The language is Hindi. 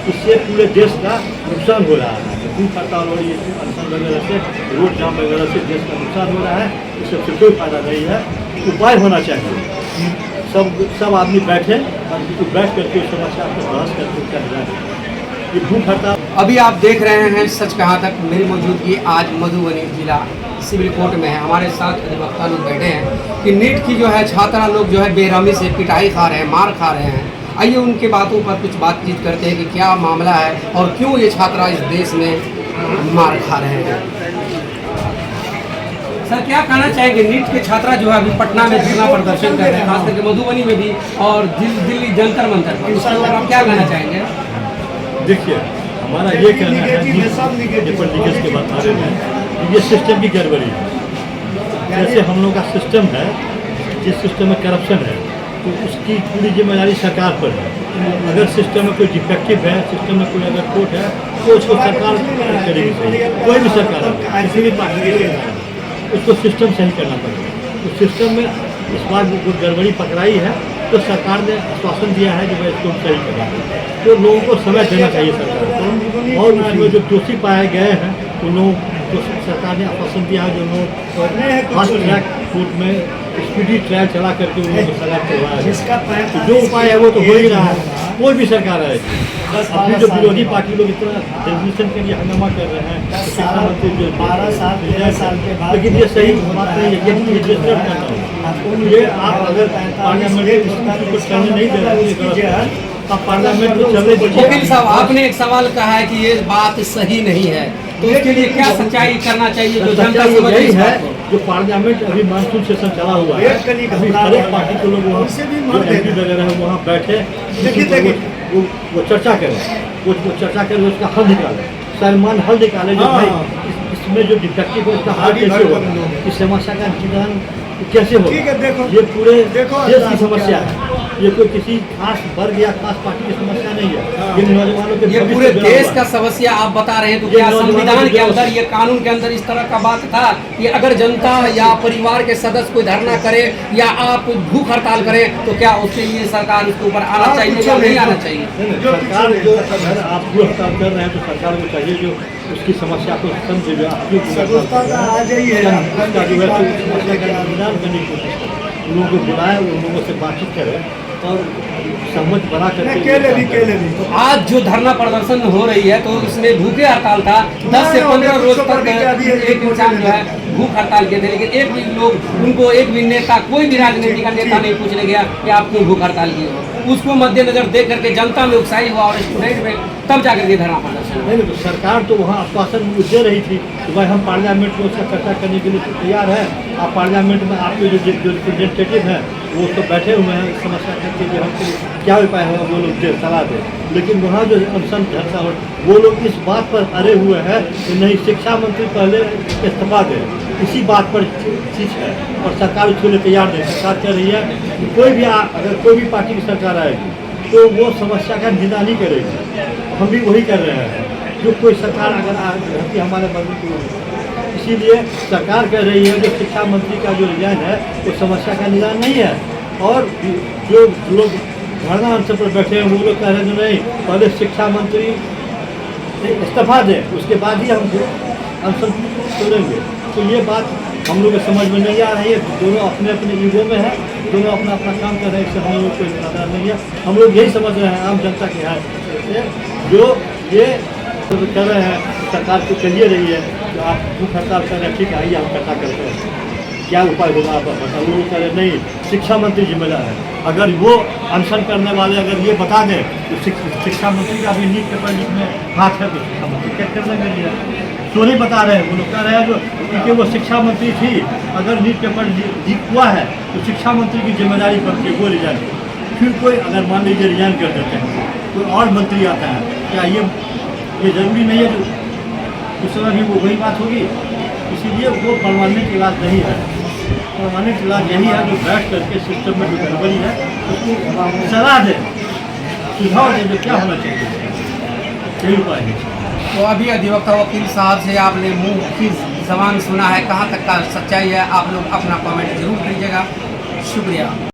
इससे पूरे देश का नुकसान हो रहा है। भूख हड़ताल और ये अनशन वगैरह से, रोड जाम वगैरह से देश का नुकसान हो रहा है। इससे कोई फायदा नहीं है। उपाय होना चाहिए, सब आदमी बैठे और बैठ करके उस समस्या पर बहस करके क्या जाए। ये भूख हड़ताल अभी आप देख रहे हैं सच कहाँ तक मेरी मौजूदगी आज मधुबनी जिला सिविल कोर्ट में है। हमारे साथ अधिवक्ता लोग बैठे हैं कि नीट की जो है छात्रा लोग जो है बेरहमी से पिटाई खा रहे हैं, मार खा रहे हैं। आइए उनके बातों पर कुछ बातचीत करते हैं कि क्या मामला है और क्यों ये छात्रा इस देश में मार खा रहे हैं। सर क्या कहना चाहेंगे, नीट के छात्रा जो है अभी पटना में धरना प्रदर्शन कर रहे हैं, खास करके मधुबनी में भी और दिल्ली जंतर मंतर पर, उसके ऊपर आप क्या कहना चाहेंगे? देखिए, हमारा ये कहना है पेपर लीकेज के बारे में, ये सिस्टम की गड़बड़ी है। जैसे हम लोग का सिस्टम है, जिस सिस्टम में करप्शन है तो उसकी पूरी जिम्मेदारी सरकार पर है। अगर सिस्टम में कोई डिफेक्टिव है, सिस्टम में कोई अगर खोट है तो उसको सरकार करेगी सही। कोई भी सरकार है, किसी भी पार्टी के उसको सिस्टम सही करना पड़ेगा। तो सिस्टम में इस बार वो गड़बड़ी पकड़ाई है तो सरकार ने आश्वासन दिया है कि भाई इसको सही करेंगे। तो लोगों को समय देना चाहिए सरकार को, और उसमें जो दोषी पाए गए हैं उन लोगों को सरकार ने आश्वासन दिया है। जो लोग फास्ट ट्रैक कोर्ट में स्पीडी ट्रायल चला करके उन लोगों को सजा करवाया है। तो जो उपाय है वो तो हो ही रहा है। कोई भी सरकार है, अभी जो विरोधी पार्टी लोग इतना रेजोल्यूशन के लिए हंगामा कर रहे हैं, शिक्षा मंत्री जो 12 साल के बाद, लेकिन ये सही बात नहीं है। ये आप अगर पार्लियामेंट में कुछ करने नहीं दे रहे हैं, आप पार्लियामेंट में चलने दीजिए। वकील साहब, आपने एक सवाल कहा है कि ये बात सही नहीं है, तो उसके लिए क्या सच्चाई करना चाहिए जो जनता समझ यही है। जो पार्लियामेंट अभी मानसून सेशन चला हुआ है, अभी हर एक पार्टी के लोग वहाँ एमपी वगैरह है वहाँ बैठे वो चर्चा करें, वो चर्चा करें, उसका हल निकाले, सलमान हल निकाले। जो भाई इसमें जो डिफेक्टिव है उसका हल कैसे होगा, इस समस्या का निदान कैसे होगा। ये पूरे देश की समस्या है, ये कोई किसी खास वर्ग या खास पार्टी की समस्या नहीं है। ये नौजवानों के, ये पूरे देश का समस्या आप बता रहे हैं। तो क्या संविधान के अंदर, ये कानून के अंदर इस तरह का बात था कि अगर जनता या परिवार के सदस्य कोई धरना करे या आप भूख हड़ताल करें तो क्या उसके लिए सरकार उसके ऊपर आना चाहिए या नहीं आना चाहिए? सरकार जो अगर आप भूख हड़ताल कर रहे हैं तो सरकार को चाहिए जो उसकी समस्या को समझे, जो आपकी समस्या का निदान करने की कोशिश करें, उन लोगों को बुलाएं, उन लोगों से बातचीत करें और सहमत बना करके। तो आज जो धरना प्रदर्शन हो रही है तो इसमें भूखे हड़ताल था, 10 से 15 रोज तक एक इंसान जो है भूख हड़ताल के थे, लेकिन एक भी लोग उनको, एक भी नेता, कोई भी राजनीति का नेता नहीं पूछने गया कि आप क्यों भूख हड़ताल किए हो। उसको मद्देनजर देख करके जनता में उत्साही हुआ और स्टूडेंट में तब जाकर के धरना प्रदर्शन। नहीं, तो सरकार तो वहाँ आश्वासन दे रही थी कि भाई हम पार्लियामेंट में उसका चर्चा करने के लिए तैयार है। आप पार्लियामेंट में आपके जो रिप्रेजेंटेटिव हैं वो तो बैठे हुए हैं, समस्या करके जो हमसे क्या उपाय होगा वो लोग सलाह दें। लेकिन वहाँ जो अनशन धरना हो, वो लोग इस बात पर अड़े हुए हैं कि नहीं, शिक्षा मंत्री पहले इस्तीफा दें। इसी बात पर चीज है और सरकार उसके लिए तैयार नहीं। सरकार कह रही है कि कोई भी अगर कोई भी पार्टी की सरकार आएगी तो वो समस्या का निदान ही करेगी। हम भी वही कर रहे हैं। जो कोई सरकार अगर रहती हमारे मर्जी की, इसीलिए सरकार कह रही है जो शिक्षा मंत्री का जो रिजाइन है वो समस्या का निदान नहीं है। और जो लोग धरना अनशन पर बैठे हैं वो लोग कह रहे हैं नहीं, पहले शिक्षा मंत्री इस्तीफा दें, उसके बाद ही हम अनशन छोड़ेंगे। तो ये बात हम लोग समझ में नहीं आ रही है। दोनों अपने अपने ईगो में है, दोनों अपना अपना काम कर रहे हैं, इससे हम लोग कोई नाराज नहीं है। हम लोग यही समझ रहे हैं आम जनता के हाथ जो ये कर रहे हैं, सरकार को कहिए रही है कि आप भूख हड़ताल कर रहे हैं, ठीक है, आइए हम चर्चा करते हैं, क्या उपाय होगा आप बताओ। लोग कह रहे नहीं, शिक्षा मंत्री जिम्मेदार है। अगर वो अनशन करने वाले अगर ये बता दें तो शिक्षा मंत्री का भी नीट पेपर लीक में हाथ है, तो शिक्षा मंत्री क्या करने के लिए तो नहीं बता रहे हैं। वो लोग कह रहे हैं जो क्योंकि वो शिक्षा मंत्री थी, अगर नीट पेपर लीक हुआ है तो शिक्षा मंत्री की जिम्मेदारी बनती है, वो रिजाइन। फिर कोई अगर मान लीजिए रिजाइन कर देते हैं, कोई और मंत्री आता है, क्या ये जरूरी नहीं है जो उस समय भी वो वही बात होगी। इसीलिए वो परमानेंट इलाज नहीं है। परमानेंट इलाज यही है जो बैठ करके सिस्टम में जो गड़बड़ी है उसको सलाह दें, सुझाव दें जो क्या होना चाहिए, यही उपाय है। तो अभी अधिवक्ता वकील साहब से आपने मुंह की जबान सुना है, कहाँ तक का सच्चाई है आप लोग अपना कमेंट जरूर कीजिएगा। शुक्रिया।